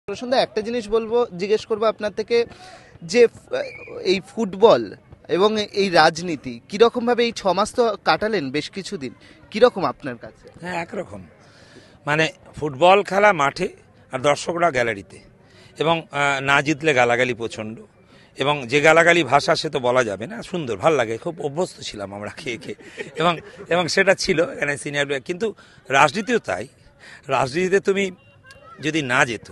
প্রসন্ন একটা জিনিস জিজ্ঞেস করবো আপনার থেকে, যে এই ফুটবল এবং এই রাজনীতি কিরকম ভাবে এই 6 মাস তো কাটালেন বেশ কিছুদিন, কিরকম আপনার কাছে? হ্যাঁ, একরকম। মানে ফুটবল খেলা মাঠে আর দর্শকরা গ্যালারিতে, এবং না জিতলে গালাগালি প্রচণ্ড, এবং যে গালাগালি ভাষা সে তো বলা যাবে না, সুন্দর ভাল লাগে, খুব অভ্যস্ত ছিলাম আমরা খেয়ে খেয়ে, এবং এবং সেটা ছিল এখানে সিনিয়র। কিন্তু রাজনীতিও তাই, রাজনীতিতে তুমি যদি না যেত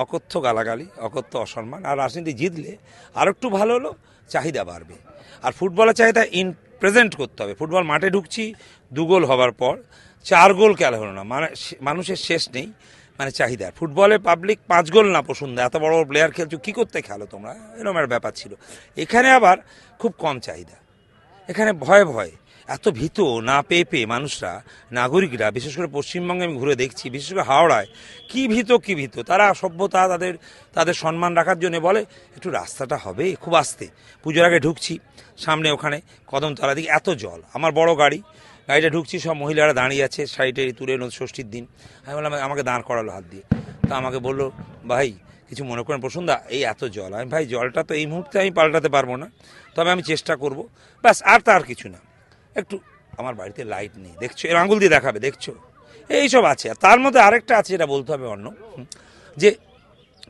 অকথ্য গালাগালি, অকথ্য অসম্মান, আর রাজনীতি জিতলে আর একটু ভালো হলো, চাহিদা বাড়বে। আর ফুটবলের চাহিদা ইন প্রেজেন্ট করতে হবে। ফুটবল মাঠে ঢুকছি 2 গোল হবার পর 4 গোল খেলা হলো না, মানে মানুষের শেষ নেই, মানে চাহিদা। ফুটবলে পাবলিক 5 গোল না পছন্দ, এত বড় বড় প্লেয়ার খেলছো, কী করতে খেলো তোমরা, এরকম একটা ব্যাপার ছিল। এখানে আবার খুব কম চাহিদা, এখানে ভয়ে ভয়ে এত ভীত না পেয়ে পেয়ে মানুষরা, নাগরিকরা, বিশেষ করে পশ্চিমবঙ্গে আমি ঘুরে দেখছি, বিশেষ করে হাওড়ায় কি ভীত তারা সভ্যতা, তাদের সম্মান রাখার জন্য বলে একটু রাস্তাটা হবে খুব আস্তে। পুজোর আগে ঢুকছি, সামনে ওখানে কদমতলা দিকে এত জল, আমার বড় গাড়িটা ঢুকছি, সব মহিলারা দাঁড়িয়ে আছে সাইডে তুলে, ষষ্ঠীর দিন। আমি বললাম, আমাকে দাঁড় করালো হাত দিয়ে, তা আমাকে বললো, ভাই কিছু মনে করেন প্রসন্দা, এই এত জল। আমি, ভাই জলটা তো এই মুহূর্তে আমি পাল্টাতে পারবো না, তবে আমি চেষ্টা করব, ব্যাস, আর তার কিছু না। একটু আমার বাড়িতে লাইট নেই, দেখছো, এর আঙুল দিয়ে দেখাবে, দেখছো, এইসব আছে। আর তার মধ্যে আরেকটা আছে, যেটা বলতে হবে অন্য, যে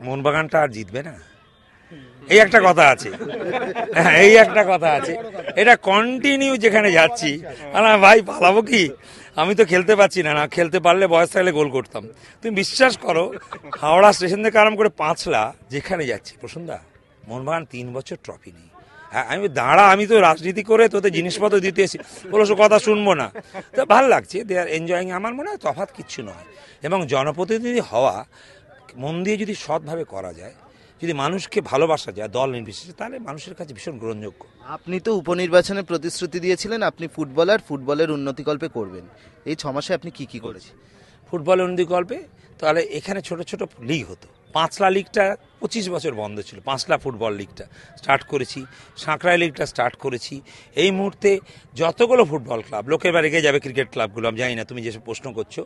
মোহনবাগানটা আর জিতবে না, এই একটা কথা আছে। হ্যাঁ, এই একটা কথা আছে, এটা কন্টিনিউ যেখানে যাচ্ছি, ভাই পালাবো কি, আমি তো খেলতে পারছি না, খেলতে পারলে বয়স থাকলে গোল করতাম। তুমি বিশ্বাস করো, হাওড়া স্টেশন থেকে আরম্ভ করে পাঁচলা যেখানে যাচ্ছি, প্রসন্দা, মোহনবাগান 3 বছর ট্রফি নেই। আমি দাঁড়া, আমি তো রাজনীতি করে তোদের জিনিসপত্র দিতে এসেছি, বলো সে কথা শুনবো না। তো ভালো লাগছে, দে আর এনজয়িং। আমার মনে হয় তফাৎ কিচ্ছু নয়, এবং জনপ্রতিনিধি হওয়া মন দিয়ে যদি সৎভাবে করা যায়, যদি মানুষকে ভালোবাসা যায় দল নির্বিশেষে, তাহলে মানুষের কাছে ভীষণ গ্রহণযোগ্য। আপনি তো উপনির্বাচনে প্রতিশ্রুতি দিয়েছিলেন আপনি ফুটবলের উন্নতিকল্পে করবেন। এই 6 মাসে আপনি কি করেছেন? ফুটবলের উন্নতিকল্পে তাহলে এখানে ছোট ছোট লিগ হতো। পাঁচলা লিগটা 25 বছর বন্ধ ছিল, পাঁচলা ফুটবল লিগটা স্টার্ট করেছি, সাঁকড়াই লিগটা স্টার্ট করেছি। এই মুহূর্তে যতগুলো ফুটবল ক্লাব, লোকের বাড়ি রেগে যাবে ক্রিকেট ক্লাবগুলো, আমি জানি না তুমি যেসব প্রশ্ন করছো,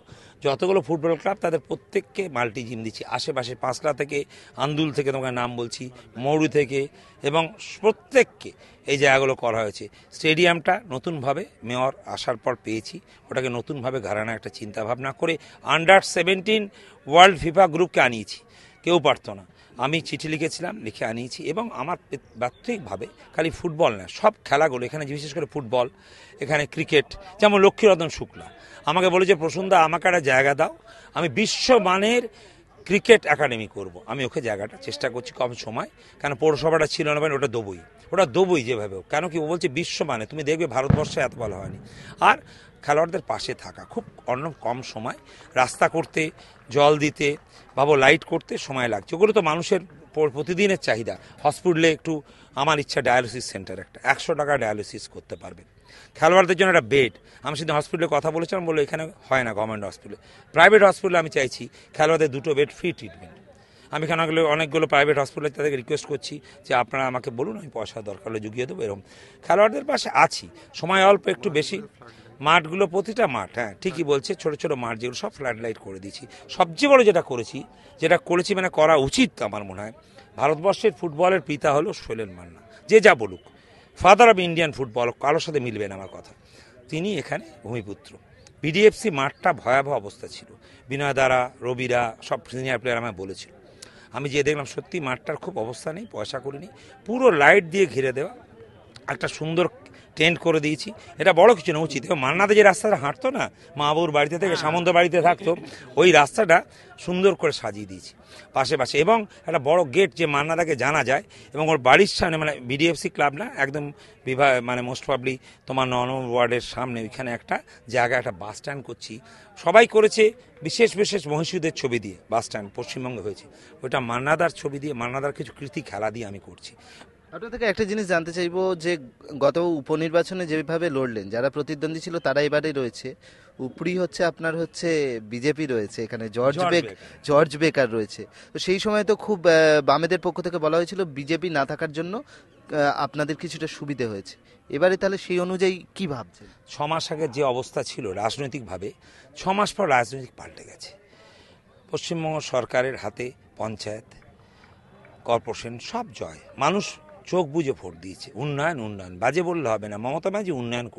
যতগুলো ফুটবল ক্লাব তাদের প্রত্যেককে মাল্টি জিম দিচ্ছি। আশেপাশে পাঁচলা থেকে, আন্দুল থেকে, তোমাকে নাম বলছি, মৌরি থেকে, এবং প্রত্যেককে এই জায়গাগুলো করা হয়েছে। স্টেডিয়ামটা নতুনভাবে মেয়র আসার পর পেয়েছি, ওটাকে নতুনভাবে ঘরানা একটা চিন্তাভাবনা করে আন্ডার-17 ওয়ার্ল্ড ফিফা গ্রুপকে আনিয়েছি। কেউ পারতো না, আমি চিঠি লিখেছিলাম, লিখে আনিয়েছি। এবং আমার ব্যক্তিগতভাবে খালি ফুটবল না, সব খেলাগুলো এখানে, বিশেষ করে ফুটবল, এখানে ক্রিকেট, যেমন লক্ষ্মীরতন শুক্লা আমাকে বলেছে, প্রসন্দা আমাকে একটা জায়গা দাও, আমি বিশ্বমানের ক্রিকেট একাডেমি করব। আমি ওকে জায়গাটা চেষ্টা করছি, কম সময়, কেন পৌরসভাটা ছিল না, ওটা দেবই যেভাবে, কেন কি ও বলছে বিশ্বমানে, তুমি দেখবে ভারতবর্ষে এত ভালো হয়নি। আর খেলোয়াড়দের পাশে থাকা, খুব কম সময়, রাস্তা করতে, জল দিতে, ভাবো লাইট করতে সময় লাগছে, ওগুলো তো মানুষের প্রতিদিনের চাহিদা। হসপিটালে একটু, আমার ইচ্ছা ডায়ালিসিস সেন্টার একটা, 100 টাকা ডায়ালিসিস করতে পারবে। খেলোয়াড়দের জন্য একটা বেড, আমি সেদিন হসপিটালে কথা বলেছিলাম, বললো এখানে হয় না গভর্নমেন্ট হসপিটালে। প্রাইভেট হসপিটালে আমি চাইছি খেলোয়াড়দের 2টো বেড ফ্রি ট্রিটমেন্ট। আমি এখানে অনেকগুলো প্রাইভেট হসপিটালে তাদেরকে রিকোয়েস্ট করছি যে আপনারা আমাকে বলুন, আমি পয়সা দরকার হলে জুগিয়ে দেবো। এরকম খেলোয়াড়দের পাশে আছি, সময় অল্প একটু বেশি। মাঠগুলো, প্রতিটা মাঠ, হ্যাঁ ঠিকই বলছে, ছোটো ছোটো মাঠ যেগুলো সব ফ্ল্যাট লাইট করে দিয়েছি। সবচেয়ে বড় যেটা করেছি মানে করা উচিত আমার মনে হয়, ভারতবর্ষের ফুটবলের পিতা হলো শৈলেন মান্না, যে যা বলুক, ফাদার অফ ইন্ডিয়ান ফুটবল, কারোর সাথে মিলবে না আমার কথা, তিনি এখানে ভূমিপুত্র। বিডিএফসি মাঠটা ভয়াবহ অবস্থা ছিল, বিনয় দ্বারা, রবিরা, সব সিনিয়র প্লেয়ার আমায় বলেছিল। আমি যে দেখলাম সত্যি মাঠটার খুব অবস্থা নেই, পয়সা করিনি, পুরো লাইট দিয়ে ঘিরে দেওয়া, একটা সুন্দর টেন্ট করে দিয়েছি। এটা বড় কিছু না, উচিত। এবং মান্নাদা যে রাস্তাটা হাঁটতো না, মা বাবুর বাড়িতে থেকে সামন্ত বাড়িতে থাকতো, ওই রাস্তাটা সুন্দর করে সাজিয়ে দিয়েছি পাশে। এবং একটা বড় গেট, যে মান্নাদাকে জানা যায়, এবং ওর বাড়ির সামনে, মানে বিডিএফসি ক্লাব না, একদম মানে মোস্ট প্রবলি তোমার 9 নম্বর ওয়ার্ডের সামনে, ওইখানে একটা জায়গা, একটা বাস স্ট্যান্ড করছি। সবাই করেছে বিশেষ মহিষীদের ছবি দিয়ে বাস স্ট্যান্ড পশ্চিমবঙ্গে হয়েছে, ওইটা মান্নাদার ছবি দিয়ে, মান্নাদার কিছু কৃতি খেলা দিয়ে আমি করছি। আপনার থেকে একটা জিনিস জানতে চাইবো, যে গত উপনির্বাচনে যেভাবে লড়লেন, যারা প্রতিদ্বন্দ্বী ছিল তারা এবারে রয়েছে, উপরি আপনার বিজেপি রয়েছে, এখানে জর্জ বেকার রয়েছে। তো সেই সময় তো খুব বামেদের পক্ষ থেকে বলা হয়েছিল বিজেপি না থাকার জন্য আপনাদের কিছুটা সুবিধে হয়েছে। এবারে তাহলে সেই অনুযায়ী কি ভাবছেন? 6 মাস আগে যে অবস্থা ছিল রাজনৈতিকভাবে, 6 মাস পর রাজনৈতিক পাল্টে গেছে। পশ্চিমবঙ্গ সরকারের হাতে পঞ্চায়েত, কর্পোরেশন সব জয়। মানুষ চোখ বুজে ভোট দিয়েছে। উন্নয়ন উন্নয়ন বাজে বললে হবে না, মমতা ব্যানার্জি উন্নয়ন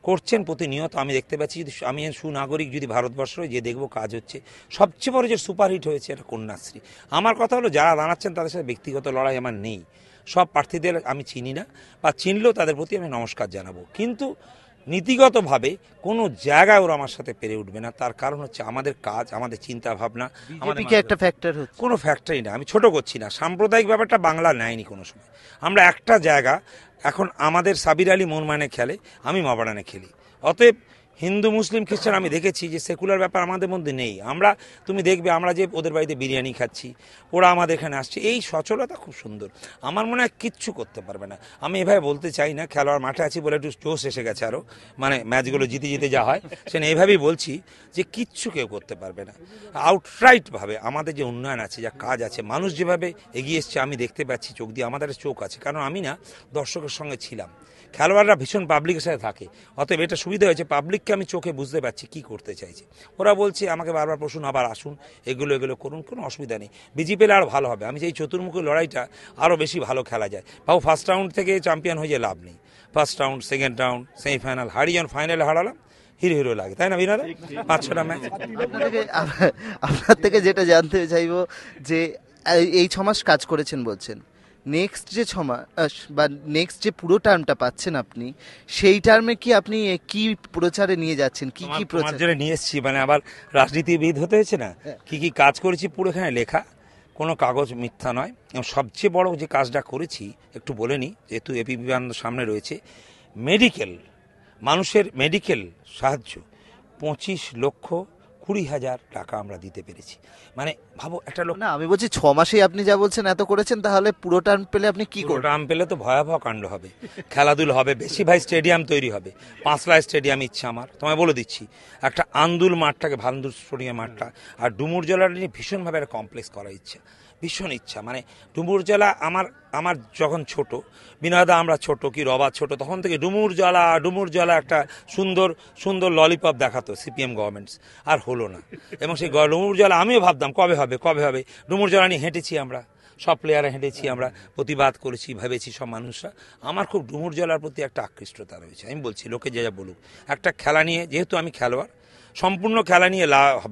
করছেন প্রতিনিয়ত। আমি দেখতে পাচ্ছি, যদি আমি সুনাগরিক যদি ভারতবর্ষ যে দেখবো কাজ হচ্ছে। সবচেয়ে বড় যে সুপারহিট হয়েছে এটা কন্যাশ্রী। আমার কথা হলো, যারা দাঁড়াচ্ছেন তাদের সাথে ব্যক্তিগত লড়াই আমার নেই, সব প্রার্থীদের আমি চিনি না, বা চিনলেও তাদের প্রতি আমি নমস্কার জানাবো, কিন্তু নীতিগতভাবে কোনো জায়গায় ওরা আমার সাথে পেরে উঠবে না। তার কারণ হচ্ছে আমাদের কাজ, আমাদের চিন্তা ভাবনা, আমাদের বিজেপি একটা ফ্যাক্টর হচ্ছে। কোনো ফ্যাক্টরি না। আমি ছোট করছি না, সাম্প্রদায়িক ব্যাপারটা বাংলা নেয়নি কোনো সময়। আমরা একটা জায়গা, এখন আমাদের সাবির আলী মনমানে খেলে, আমি মবাড়ানে খেলি। অতএব হিন্দু মুসলিম খ্রিস্টান আমি দেখেছি যে সেকুলার ব্যাপার আমাদের মধ্যে নেই। আমরা, তুমি দেখবে আমরা যে ওদের বাড়িতে বিরিয়ানি খাচ্ছি, ওরা আমাদের এখানে আসছে, এই সচলতা খুব সুন্দর। আমার মনে হয় কিচ্ছু করতে পারবে না। আমি এভাবে বলতে চাই না, খেলোয়াড় মাঠে আছি বলে একটু জোশ এসে গেছে আরও, মানে ম্যাচগুলো জিতে জিতে যা হয় সে এইভাবেই বলছি যে কিচ্ছু কেউ করতে পারবে না। আউটরাইটভাবে আমাদের যে উন্নয়ন আছে, যা কাজ আছে, মানুষ যেভাবে এগিয়ে এসছে আমি দেখতে পাচ্ছি, চোখ দিয়ে আমাদের চোখ আছে। কারণ আমি না দর্শকের সঙ্গে ছিলাম, খেলোয়াড়রা ভীষণ পাবলিকের সাথে থাকে, অতএব এটা সুবিধা হয়েছে, পাবলিককে আমি চোখে বুঝতে পারছি কি করতে চাইছে। ওরা বলছে আমাকে বারবার প্রশ্ন, আবার আসুন, এগুলো করুন, কোনো অসুবিধা নেই, বিজেপির আরও ভালো হবে। আমি চাই চতুর্মুখী লড়াইটা আরও বেশি ভালো খেলা যায়। ভাবো, ফার্স্ট রাউন্ড থেকে চ্যাম্পিয়ন হয়ে যে লাভ নেই, first round, second round, semifinal হারিয়ে যখন ফাইনালে হারালাম, হিরো হিরো লাগে, তাই না বিনোদা? 5-6টা ম্যাচ। আপনার থেকে যেটা জানতে চাইবো যে এই 6 মাস কাজ করেছেন বলছেন, নেক্সট যে 6 মাস বা নেক্সট যে পুরো টার্মটা পাচ্ছেন আপনি, সেই টার্মে কি আপনি কি প্রচারে নিয়ে যাচ্ছেন, কি কি প্রচার জন্য নিয়ে এসেছি? মানে আবার রাজনীতিবিদ হতে হয়েছে না, কি কি কাজ করেছি পুরো এখানে লেখা, কোনো কাগজ মিথ্যা নয়। এবং সবচেয়ে বড় যে কাজটা করেছি একটু বলে নিই, যেহেতু এপি বিমানবন্দর সামনে রয়েছে, মেডিকেল, মানুষের মেডিকেল সাহায্য 25,20,000 টাকা আমরা দিতে পেরেছি। মানে ভাবো, একটা লোক, না আমি বলছি 6 মাসেই আপনি যা বলছেন এত করেছেন, তাহলে পুরো টার্ম পেলে আপনি কি করবেন? টার্ম পেলে তো ভয়াবহ কাণ্ড হবে, খেলাধুলা হবে বেশি ভাই, স্টেডিয়াম তৈরি হবে, 5 লাখ স্টেডিয়াম ইচ্ছা আমার, তোমায় বলে দিচ্ছি। একটা আন্দুল মাঠটাকে, ভান্দুল স্টেডিয়াম মাঠটা, আর ডুমুর জেলাটা নিয়ে ভীষণভাবে একটা কমপ্লেক্স করার ইচ্ছা, ভীষণ ইচ্ছা। মানে ডুমুর জেলা আমার যখন ছোট, বিনয়দা আমরা ছোট, কি রবা ছোট, তখন থেকে ডুমুর জেলা একটা সুন্দর সুন্দর ললিপপ দেখাতো সিপিএম গভর্নমেন্টস, আর হলো না। এবং সেই ডুমুর জেলা আমিও ভাবতাম কবে হবে। ডুমুর জেলা নিয়ে হেঁটেছি আমরা, সব প্লেয়াররা হেঁটেছি, আমরা প্রতিবাদ করেছি, ভেবেছি সব মানুষরা। আমার খুব ডুমুর জেলার প্রতি একটা আকৃষ্টতা রয়েছে। আমি বলছি, লোকে যা বলুক, একটা খেলা নিয়ে, যেহেতু আমি খেলোয়াড়, সম্পূর্ণ খেলা নিয়ে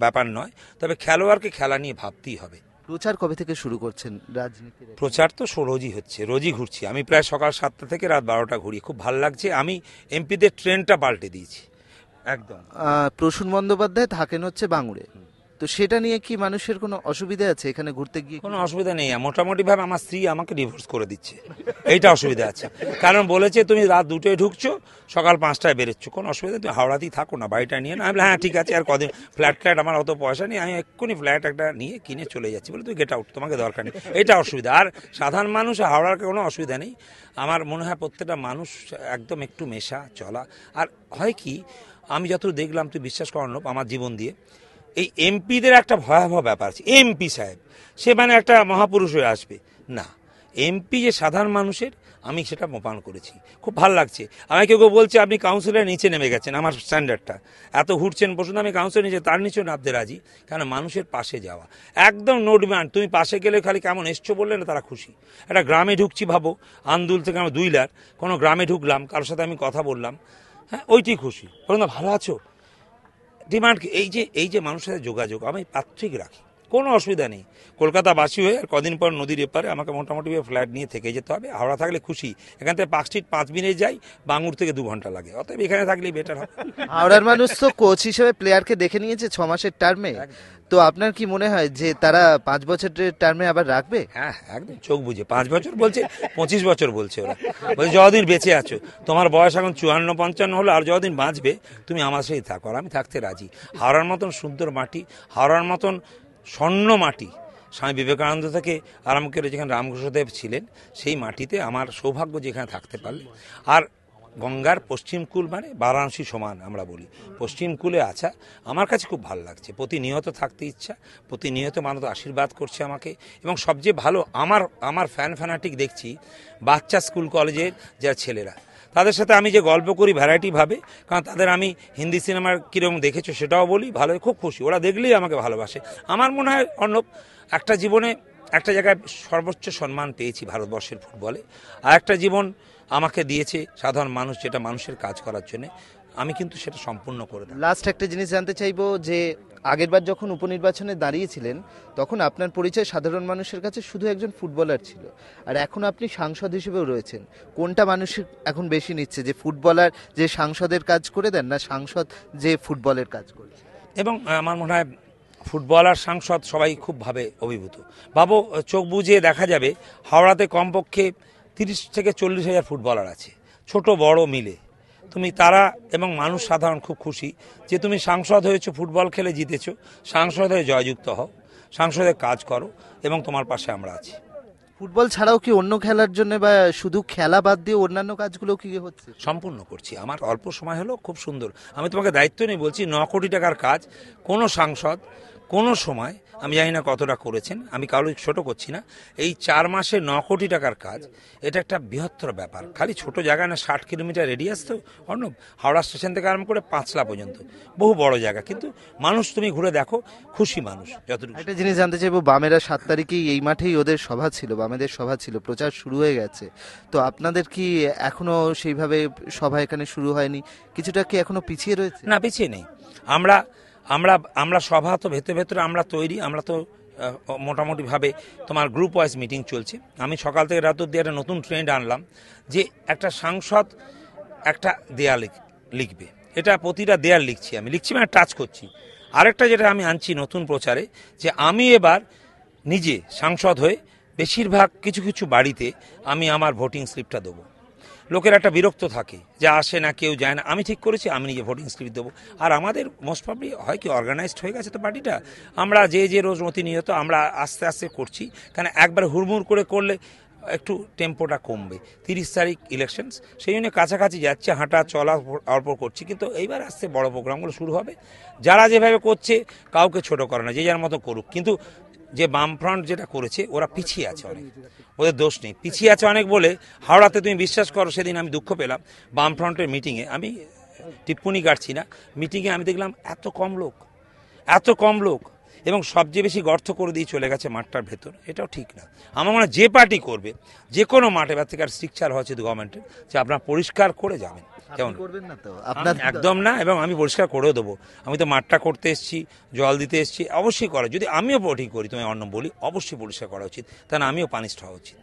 ব্যাপার নয়, তবে খেলোয়াড়কে খেলা নিয়ে ভাবতেই হবে। প্রচার কবে থেকে শুরু করছেন রাজনীতির? প্রচার তো রোজই হচ্ছে, রোজই ঘুরছি আমি, প্রায় সকাল 7টা থেকে রাত 12টা ঘুরি, খুব ভালো লাগছে। আমি এমপিদের ট্রেনটা পাল্টে দিয়েছি একদম। প্রসূন বন্দ্যোপাধ্যায় থাকেন হচ্ছে বাঙুরে, তো সেটা নিয়ে কি মানুষের কোনো অসুবিধা আছে এখানে ঘুরতে গিয়ে? কোনো অসুবিধা নেই, মোটামুটি ভাবে আমার স্ত্রী আমাকে ডিভোর্স করে দিচ্ছে, এইটা অসুবিধা আছে। কারণ বলেছে তুমি রাত 2টোয় ঢুকছো, সকাল 5টায় বেরোচ্ছ, কোনো অসুবিধা, তুমি হাওড়াতেই থাকো না, বাড়িটা নিয়ে না। আমি হ্যাঁ ঠিক আছে, আর কদিন ফ্ল্যাট আমার অত পয়সা নেই, আমি এক্ষুনি ফ্ল্যাট একটা নিয়ে কিনে চলে যাচ্ছি, বলে তুই গেট আউট, তোমাকে দরকার নেই, এটা অসুবিধা। আর সাধারণ মানুষ হাওড়ার কোনো অসুবিধা নেই। আমার মনে হয় প্রত্যেকটা মানুষ একদম একটু মেশা চলা। আর হয় কি, আমি যতটুকু দেখলাম, তুই বিশ্বাস করানো আমার জীবন দিয়ে, এই এমপিদের একটা ভয়াবহ ব্যাপার আছে। এমপি সাহেব সে মানে একটা মহাপুরুষ হয়ে আসবে না, এমপি যে সাধারণ মানুষের, আমি সেটা মোপান করেছি, খুব ভালো লাগছে। আমাকে কেউ বলছে আপনি কাউন্সিলের নিচে নেমে গেছেন, আমার স্ট্যান্ডার্ডটা এত ঘুরছেন বসুন, আমি কাউন্সিলের নিচে, তার নিচেও নামতে রাজি। কেন, মানুষের পাশে যাওয়া, একদম নো ডিমান্ড। তুমি পাশে গেলে খালি কেমন এসছো বললে না, তারা খুশি। একটা গ্রামে ঢুকছি, ভাবো আন্দুল থেকে আমরা 2 লাখ, কোনো গ্রামে ঢুকলাম, কারোর সাথে আমি কথা বললাম, হ্যাঁ ওইটি খুশি, বলুন না ভালো আছো, ডিমান্ড। এই যে মানুষের সাথে যোগাযোগ আমি পাত্রিক রাখি, কোনো অসুবিধা নেই। কলকাতাবাসী হয়ে আর কদিন পর নদীর এপারে আমাকে মোটামুটি ফ্ল্যাট নিয়ে থেকে যেতে হবে। হাওড়া থাকলে খুশি, এখান থেকে পার্ক স্ট্রিট 5 মিনিট যাই, বাঙুর থেকে 2 ঘন্টা লাগে, অতএব এখানে থাকলেই বেটার হবে। হাওড়ার মানুষ তো কোচ হিসেবে প্লেয়ারকে দেখে নিয়েছে 6 মাসের টার্মে, তো আপনার কি মনে হয় যে তারা 5 বছরের টার্মে আবার রাখবে? হ্যাঁ একদম চোখ বুঝে, 5 বছর বলছে, 25 বছর বলছে ওরা, বলছে যতদিন বেঁচে আছো, তোমার বয়স এখন 54-55 হলো, আর যতদিন বাঁচবে তুমি আমার সাথেই থাকো, আর আমি থাকতে রাজি। হাওড়ার মতন সুন্দর মাটি, হাওড়ার মতন স্বর্ণ মাটি, স্বামী বিবেকানন্দ থেকে আরম্ভ করে যেখানে রামকৃষ্ণদেব ছিলেন, সেই মাটিতে আমার সৌভাগ্য যেখানে থাকতে পারলে। আর গঙ্গার পশ্চিম কূল মানে বারাণসী সমান আমরা বলি, পশ্চিম কূলে আছা আমার কাছে খুব ভালো লাগছে। প্রতিনিয়ত থাকতে ইচ্ছা, প্রতিনিয়ত মানুষ আশীর্বাদ করছে আমাকে। এবং সবচেয়ে ভালো, আমার ফ্যানাটিক দেখছি বাচ্চা স্কুল কলেজের যারা ছেলেরা, তাদের সাথে আমি যে গল্প করি ভ্যারাইটিভাবে, কারণ তাদের আমি হিন্দি সিনেমার কীরকম দেখেছো সেটাও বলি, ভালো, খুব খুশি, ওরা দেখলেই আমাকে ভালোবাসে। আমার মনে হয় অর্ণব, একটা জীবনে একটা জায়গায় সর্বোচ্চ সম্মান পেয়েছি ভারতবর্ষের ফুটবলে, আর একটা জীবন আমাকে দিয়েছে সাধারণ মানুষ, যেটা মানুষের কাজ করার জন্য, আমি কিন্তু সেটা সম্পূর্ণ করে দিই। লাস্ট একটা জিনিস জানতে চাইবো যে আগেরবার যখন উপনির্বাচনে দাঁড়িয়েছিলেন তখন আপনার পরিচয় সাধারণ মানুষের কাছে শুধু একজন ফুটবলার ছিল, আর এখন আপনি সাংসদ হিসেবেও রয়েছেন। কোনটা মানুষ এখন বেশি নিচ্ছে, যে ফুটবলার যে সাংসদের কাজ করে দেন, না সাংসদ যে ফুটবলের কাজ করে? এবং আমার মনে হয় ফুটবল আর সাংসদ সবাই খুব ভাবে অভিভূত। ভাবো, চোখ বুজিয়ে দেখা যাবে হাওড়াতে কমপক্ষে 30 থেকে 40 হাজার ফুটবলার আছে, ছোট বড় মিলে। তুমি তারা এবং মানুষ সাধারণ খুব খুশি যে তুমি সাংসদ হয়েছো, ফুটবল খেলে জিতেছো, সাংসদ হয়ে জয়যুক্ত হও, সাংসদের কাজ করো, এবং তোমার পাশে আমরা আছি। ফুটবল ছাড়াও কি অন্য খেলার জন্য, বা শুধু খেলা বাদ দিয়ে অন্যান্য কাজগুলো কি হচ্ছে? সম্পূর্ণ করছি, আমার অল্প সময় হলো, খুব সুন্দর। আমি তোমাকে দায়িত্ব নিয়ে বলছি, 9 কোটি টাকার কাজ কোনো সাংসদ কোনো সময়, আমি জানি না কতটা করেছেন, আমি কারো ছোট করছি না, এই 4 মাসে 9 কোটি টাকার কাজ, এটা একটা বৃহত্তর ব্যাপার। খালি ছোট জায়গা না, 60 কিলোমিটার রেডিয়াস তো অর্ণব, হাওড়া স্টেশন থেকে আরম্ভ করে পাঁচলা পর্যন্ত, বহু বড় জায়গা, কিন্তু মানুষ তুমি ঘুরে দেখো, খুশি মানুষ যতটুকু। একটা জিনিস জানতে চাইবো, বামেরা 7 তারিখেই এই মাঠেই ওদের সভা ছিল, বামেদের সভা ছিল, প্রচার শুরু হয়ে গেছে, তো আপনাদের কি এখনো সেইভাবে সভা এখানে শুরু হয়নি? কিছুটা কি এখনো পিছিয়ে রয়েছে? না, পিছিয়ে নেই। আমরা আমরা আমরা সভা তো ভেতরে ভেতরে আমরা তৈরি, আমরা তো মোটামুটিভাবে তোমার গ্রুপ ওয়াইজ মিটিং চলছে। আমি সকাল থেকে রাত অব্দি একটা নতুন ট্রেন্ড আনলাম যে একটা সাংসদ একটা দেয়াল লিখবে, এটা প্রতিটা দেয়াল লিখছি, আমি লিখছি মানে টাচ করছি। আরেকটা যেটা আমি আনছি নতুন প্রচারে, যে আমি এবার নিজে সাংসদ হয়ে বেশিরভাগ কিছু কিছু বাড়িতে আমি আমার ভোটিং স্লিপটা দেবো। লোকের একটা বিরক্ত থাকে যে আসে না, কেউ যায় না, আমি ঠিক করেছি আমি নিজে ভোটিং স্লিপ দেবো। আর আমাদের মোস্ট প্রবলি হয় কি, অর্গানাইজড হয়ে গেছে তো পার্টিটা, আমরা যে রোজ প্রতিনিয়ত আমরা আস্তে আস্তে করছি, কারণ একবার হুড়মুড় করে করলে একটু টেম্পোটা কমবে। 30 তারিখ ইলেকশনস, সেই জন্য কাছাকাছি যাচ্ছে, হাঁটা চলা অল্প করছি, কিন্তু এইবার আসতে বড় প্রোগ্রামগুলো শুরু হবে। যারা যেভাবে করছে কাউকে ছোট করে না, যে যার মতো করুক, কিন্তু যে বামফ্রন্ট যেটা করেছে ওরা পিছিয়ে আছে অনেক, ওদের দোষ নেই, পিছিয়ে আছে অনেক বলে হাওড়াতে তুমি বিশ্বাস করো, সেদিন আমি দুঃখ পেলাম বামফ্রন্টের মিটিংয়ে, আমি টিপ্পনি কাটছি না, মিটিংয়ে আমি দেখলাম এত কম লোক, এবং সবচেয়ে বেশি গর্ত করে দিয়ে চলে গেছে মাঠটার ভেতর। এটাও ঠিক না। আমার মনে হয় যে পার্টি করবে যে কোনো মাঠে, বা থেকে আর স্ট্রিকচার হচ্ছে গভর্নমেন্টের, যে আপনারা পরিষ্কার করে যাবেন। কেমন করবেন না তো আপনার? একদম না, এবং আমি পরিষ্কার করেও দেবো। আমি তো মাঠটা করতে এসেছি, জল দিতে এসেছি, অবশ্যই করা, যদি আমিও ঠিক করি, তুমি অন্য বলি, অবশ্যই পরিষ্কার করা উচিত, তা না আমিও পানিশড হওয়া উচিত।